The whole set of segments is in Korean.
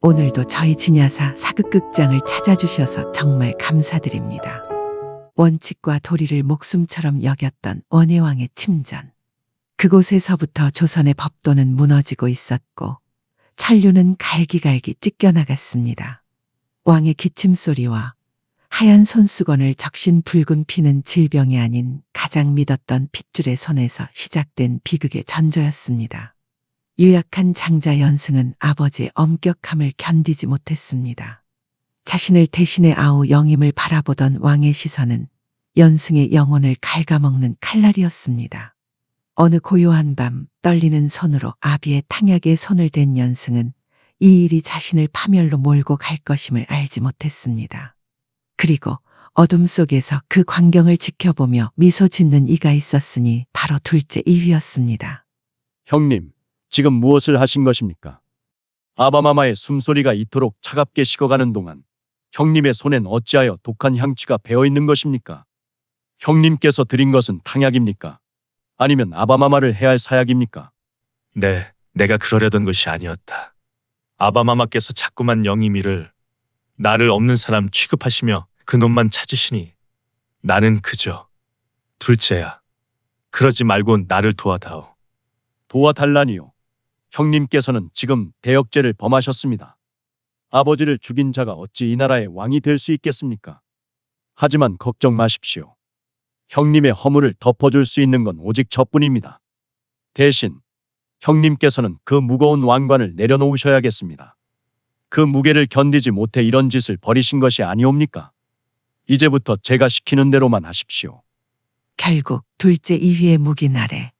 오늘도 저희 진야사 사극극장을 찾아주셔서 정말 감사드립니다. 원칙과 도리를 목숨처럼 여겼던 원예왕의 침전. 그곳에서부터 조선의 법도는 무너지고 있었고 천류는 갈기갈기 찢겨나갔습니다. 왕의 기침소리와 하얀 손수건을 적신 붉은 피는 질병이 아닌 가장 믿었던 핏줄의 손에서 시작된 비극의 전조였습니다. 유약한 장자 연승은 아버지의 엄격함을 견디지 못했습니다. 자신을 대신해 아우 영임을 바라보던 왕의 시선은 연승의 영혼을 갉아먹는 칼날이었습니다. 어느 고요한 밤 떨리는 손으로 아비의 탕약에 손을 댄 연승은 이 일이 자신을 파멸로 몰고 갈 것임을 알지 못했습니다. 그리고 어둠 속에서 그 광경을 지켜보며 미소 짓는 이가 있었으니 바로 둘째 이휘였습니다. 형님, 지금 무엇을 하신 것입니까? 아바마마의 숨소리가 이토록 차갑게 식어가는 동안 형님의 손엔 어찌하여 독한 향취가 배어있는 것입니까? 형님께서 드린 것은 탕약입니까? 아니면 아바마마를 해할 사약입니까? 네, 내가 그러려던 것이 아니었다. 아바마마께서 자꾸만 영임이를 나를 없는 사람 취급하시며 그 놈만 찾으시니 나는 그저 둘째야. 그러지 말고 나를 도와다오. 도와달라니요. 형님께서는 지금 대역죄를 범하셨습니다. 아버지를 죽인 자가 어찌 이 나라의 왕이 될 수 있겠습니까? 하지만 걱정 마십시오. 형님의 허물을 덮어줄 수 있는 건 오직 저뿐입니다. 대신 형님께서는 그 무거운 왕관을 내려놓으셔야겠습니다. 그 무게를 견디지 못해 이런 짓을 벌이신 것이 아니옵니까? 이제부터 제가 시키는 대로만 하십시오. 결국 둘째 이휘의 묵인 아래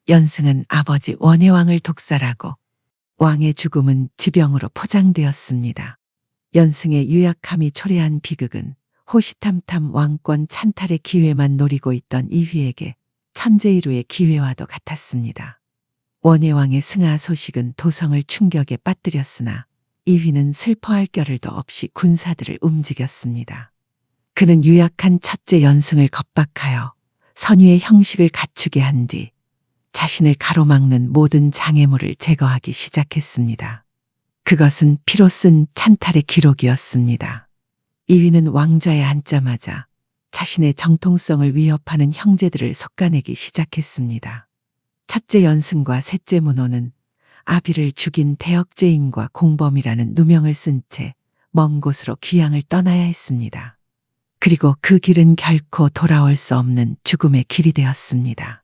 연승은 아버지 원예왕을 독살하고 왕의 죽음은 지병으로 포장되었습니다. 연승의 유약함이 초래한 비극은 호시탐탐 왕권 찬탈의 기회만 노리고 있던 이휘에게 천재일우의 기회와도 같았습니다. 원예왕의 승하 소식은 도성을 충격에 빠뜨렸으나 이휘는 슬퍼할 겨를도 없이 군사들을 움직였습니다. 그는 유약한 첫째 연승을 겁박하여 선유의 형식을 갖추게 한 뒤 자신을 가로막는 모든 장애물을 제거하기 시작했습니다. 그것은 피로 쓴 찬탈의 기록이었습니다. 이휘는 왕좌에 앉자마자 자신의 정통성을 위협하는 형제들을 솎아내기 시작했습니다. 첫째 연승과 셋째 문호는 아비를 죽인 대역죄인과 공범이라는 누명을 쓴 채 먼 곳으로 귀향을 떠나야 했습니다. 그리고 그 길은 결코 돌아올 수 없는 죽음의 길이 되었습니다.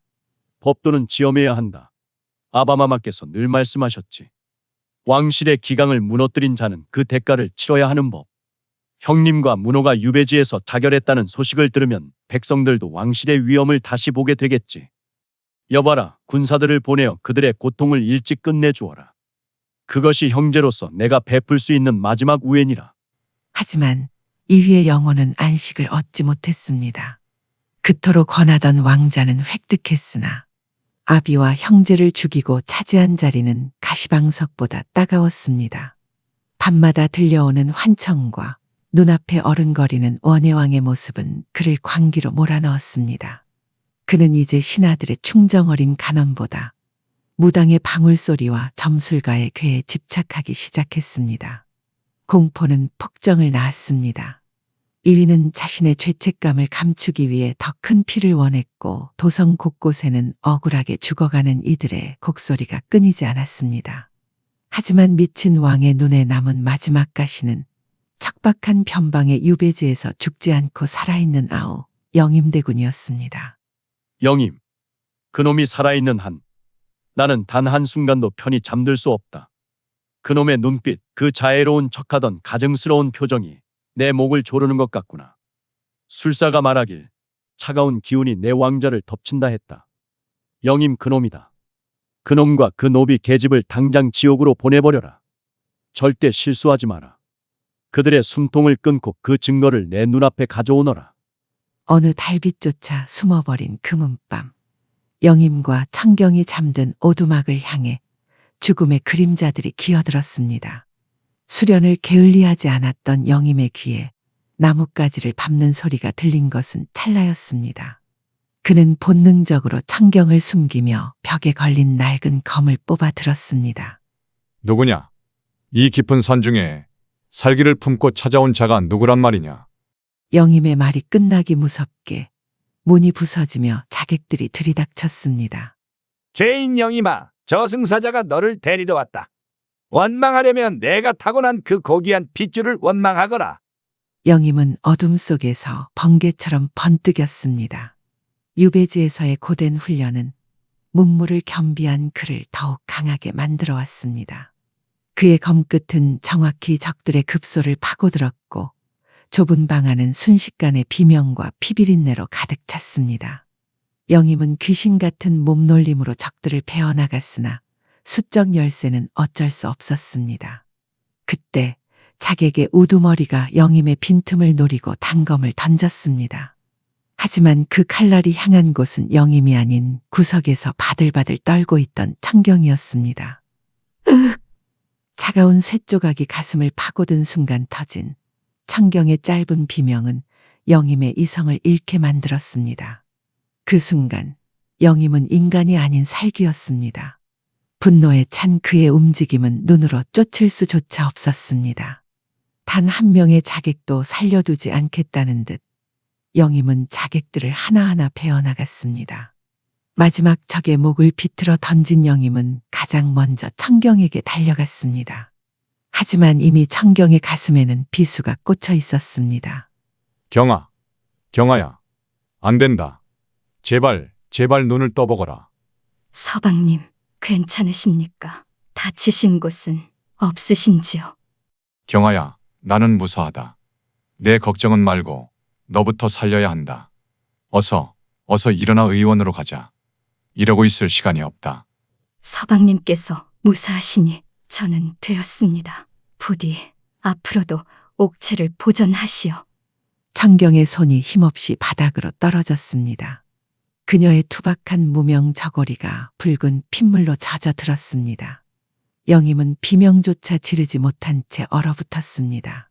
법도는 지엄해야 한다. 아바마마께서 늘 말씀하셨지. 왕실의 기강을 무너뜨린 자는 그 대가를 치러야 하는 법. 형님과 문호가 유배지에서 자결했다는 소식을 들으면 백성들도 왕실의 위엄을 다시 보게 되겠지. 여봐라, 군사들을 보내어 그들의 고통을 일찍 끝내주어라. 그것이 형제로서 내가 베풀 수 있는 마지막 우애니라. 하지만 이휘의 영혼은 안식을 얻지 못했습니다. 그토록 권하던 왕자는 획득했으나 아비와 형제를 죽이고 차지한 자리는 가시방석보다 따가웠습니다. 밤마다 들려오는 환청과 눈앞에 어른거리는 원예왕의 모습은 그를 광기로 몰아넣었습니다. 그는 이제 신하들의 충정 어린 간언보다 무당의 방울소리와 점술가의 괴에 집착하기 시작했습니다. 공포는 폭정을 낳았습니다. 이휘는 자신의 죄책감을 감추기 위해 더 큰 피를 원했고 도성 곳곳에는 억울하게 죽어가는 이들의 곡소리가 끊이지 않았습니다. 하지만 미친 왕의 눈에 남은 마지막 가시는 척박한 변방의 유배지에서 죽지 않고 살아있는 아우 영임대군이었습니다. 영임, 그놈이 살아있는 한 나는 단 한순간도 편히 잠들 수 없다. 그놈의 눈빛, 그 자애로운 척하던 가증스러운 표정이 내 목을 조르는 것 같구나. 술사가 말하길 차가운 기운이 내 왕좌를 덮친다 했다. 영임 그놈이다. 그놈과 그 노비 계집을 당장 지옥으로 보내버려라. 절대 실수하지 마라. 그들의 숨통을 끊고 그 증거를 내 눈앞에 가져오너라. 어느 달빛조차 숨어버린 금은밤, 영임과 청경이 잠든 오두막을 향해 죽음의 그림자들이 기어들었습니다. 수련을 게을리하지 않았던 영임의 귀에 나뭇가지를 밟는 소리가 들린 것은 찰나였습니다. 그는 본능적으로 청경을 숨기며 벽에 걸린 낡은 검을 뽑아 들었습니다. 누구냐? 이 깊은 산 중에 살기를 품고 찾아온 자가 누구란 말이냐? 영임의 말이 끝나기 무섭게 문이 부서지며 자객들이 들이닥쳤습니다. 죄인 영임아, 저승사자가 너를 데리러 왔다. 원망하려면 내가 타고난 그 고귀한 핏줄을 원망하거라. 영임은 어둠 속에서 번개처럼 번뜩였습니다. 유배지에서의 고된 훈련은 문무를 겸비한 그를 더욱 강하게 만들어 왔습니다. 그의 검끝은 정확히 적들의 급소를 파고들었고 좁은 방 안은 순식간에 비명과 피비린내로 가득 찼습니다. 영임은 귀신 같은 몸놀림으로 적들을 베어나갔으나 수적 열쇠는 어쩔 수 없었습니다. 그때 자객의 우두머리가 영임의 빈틈을 노리고 단검을 던졌습니다. 하지만 그 칼날이 향한 곳은 영임이 아닌 구석에서 바들바들 떨고 있던 청경이었습니다. 으흑! 차가운 쇠조각이 가슴을 파고든 순간 터진 청경의 짧은 비명은 영임의 이성을 잃게 만들었습니다. 그 순간 영임은 인간이 아닌 살귀였습니다. 분노에 찬 그의 움직임은 눈으로 쫓을 수조차 없었습니다. 단 한 명의 자객도 살려두지 않겠다는 듯 영임은 자객들을 하나하나 베어나갔습니다. 마지막 적의 목을 비틀어 던진 영임은 가장 먼저 청경에게 달려갔습니다. 하지만 이미 청경의 가슴에는 비수가 꽂혀 있었습니다. 경아, 경아야. 안 된다. 제발, 제발 눈을 떠보거라. 서방님, 괜찮으십니까? 다치신 곳은 없으신지요? 경아야, 나는 무사하다. 내 걱정은 말고 너부터 살려야 한다. 어서 일어나 의원으로 가자. 이러고 있을 시간이 없다. 서방님께서 무사하시니 저는 되었습니다. 부디 앞으로도 옥체를 보전하시오. 청경의 손이 힘없이 바닥으로 떨어졌습니다. 그녀의 투박한 무명 저고리가 붉은 핏물로 젖어들었습니다. 영임은 비명조차 지르지 못한 채 얼어붙었습니다.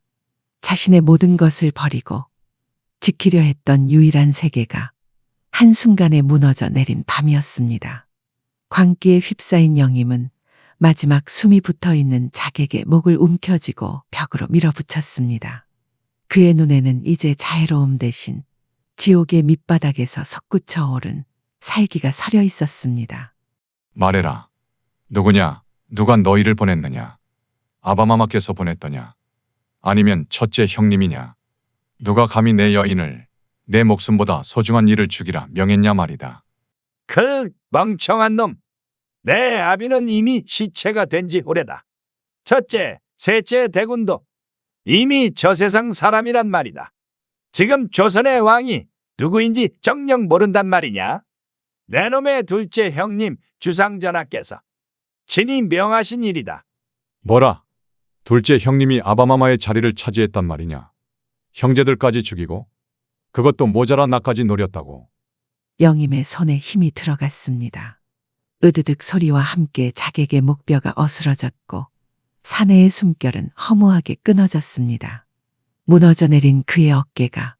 자신의 모든 것을 버리고 지키려 했던 유일한 세계가 한순간에 무너져 내린 밤이었습니다. 광기에 휩싸인 영임은 마지막 숨이 붙어있는 자객의 목을 움켜쥐고 벽으로 밀어붙였습니다. 그의 눈에는 이제 자애로움 대신 지옥의 밑바닥에서 솟구쳐 오른 살기가 서려 있었습니다. 말해라. 누구냐? 누가 너희를 보냈느냐? 아바마마께서 보냈더냐? 아니면 첫째 형님이냐? 누가 감히 내 여인을 내 목숨보다 소중한 일을 죽이라 명했냐 말이다. 그 멍청한 놈. 내 아비는 이미 시체가 된 지 오래다. 첫째, 셋째 대군도 이미 저 세상 사람이란 말이다. 지금 조선의 왕이 누구인지 정녕 모른단 말이냐? 내 놈의 둘째 형님 주상전하께서 친히 명하신 일이다. 뭐라? 둘째 형님이 아바마마의 자리를 차지했단 말이냐? 형제들까지 죽이고? 그것도 모자라 나까지 노렸다고. 영임의 손에 힘이 들어갔습니다. 으드득 소리와 함께 자객의 목뼈가 어스러졌고 사내의 숨결은 허무하게 끊어졌습니다. 무너져 내린 그의 어깨가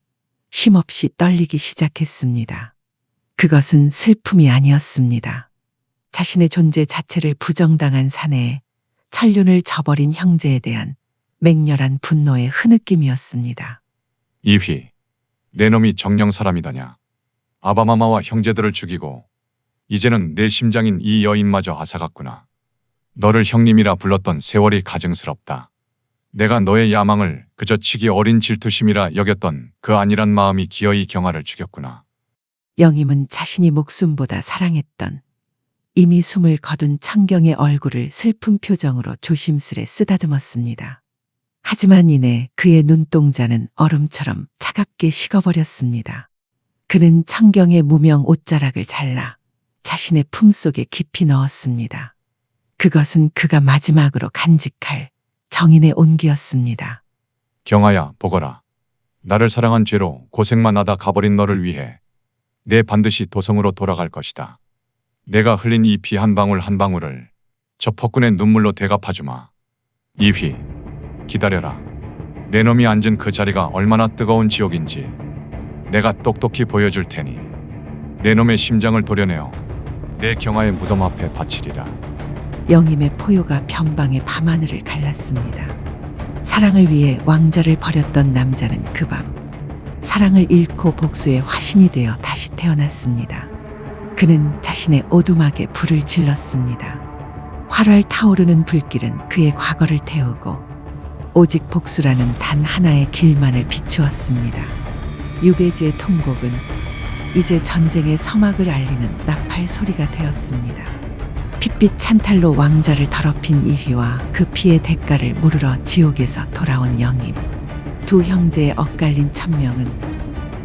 쉼없이 떨리기 시작했습니다. 그것은 슬픔이 아니었습니다. 자신의 존재 자체를 부정당한 사내에 천륜을 저버린 형제에 대한 맹렬한 분노의 흐느낌이었습니다. 이휘, 내 놈이 정령 사람이더냐? 아바마마와 형제들을 죽이고 이제는 내 심장인 이 여인마저 앗아갔구나. 너를 형님이라 불렀던 세월이 가증스럽다. 내가 너의 야망을 그저 치기 어린 질투심이라 여겼던 그 안일한 마음이 기어이 경아를 죽였구나. 영임은 자신이 목숨보다 사랑했던 이미 숨을 거둔 청경의 얼굴을 슬픈 표정으로 조심스레 쓰다듬었습니다. 하지만 이내 그의 눈동자는 얼음처럼 차갑게 식어버렸습니다. 그는 청경의 무명 옷자락을 잘라 자신의 품속에 깊이 넣었습니다. 그것은 그가 마지막으로 간직할 정인의 온기였습니다. 경아야, 보거라. 나를 사랑한 죄로 고생만 하다 가버린 너를 위해 내 반드시 도성으로 돌아갈 것이다. 내가 흘린 이 피 한 방울 한 방울을 저 폭군의 눈물로 되갚아주마. 이휘, 기다려라. 내 놈이 앉은 그 자리가 얼마나 뜨거운 지옥인지 내가 똑똑히 보여줄 테니 내 놈의 심장을 도려내어 내 경아의 무덤 앞에 바치리라. 영임의 포효가 변방의 밤하늘을 갈랐습니다. 사랑을 위해 왕자를 버렸던 남자는 그 밤 사랑을 잃고 복수의 화신이 되어 다시 태어났습니다. 그는 자신의 오두막에 불을 질렀습니다. 활활 타오르는 불길은 그의 과거를 태우고 오직 복수라는 단 하나의 길만을 비추었습니다. 유배지의 통곡은 이제 전쟁의 서막을 알리는 나팔 소리가 되었습니다. 핏빛 찬탈로 왕자를 더럽힌 이휘와 그 피의 대가를 물으러 지옥에서 돌아온 영임. 두 형제의 엇갈린 천명은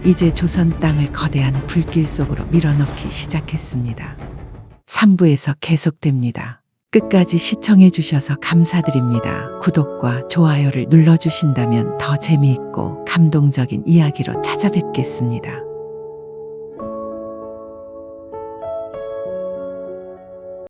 이제 조선 땅을 거대한 불길 속으로 밀어넣기 시작했습니다. 3부에서 계속됩니다. 끝까지 시청해 주셔서 감사드립니다. 구독과 좋아요를 눌러주신다면 더 재미있고 감동적인 이야기로 찾아뵙겠습니다.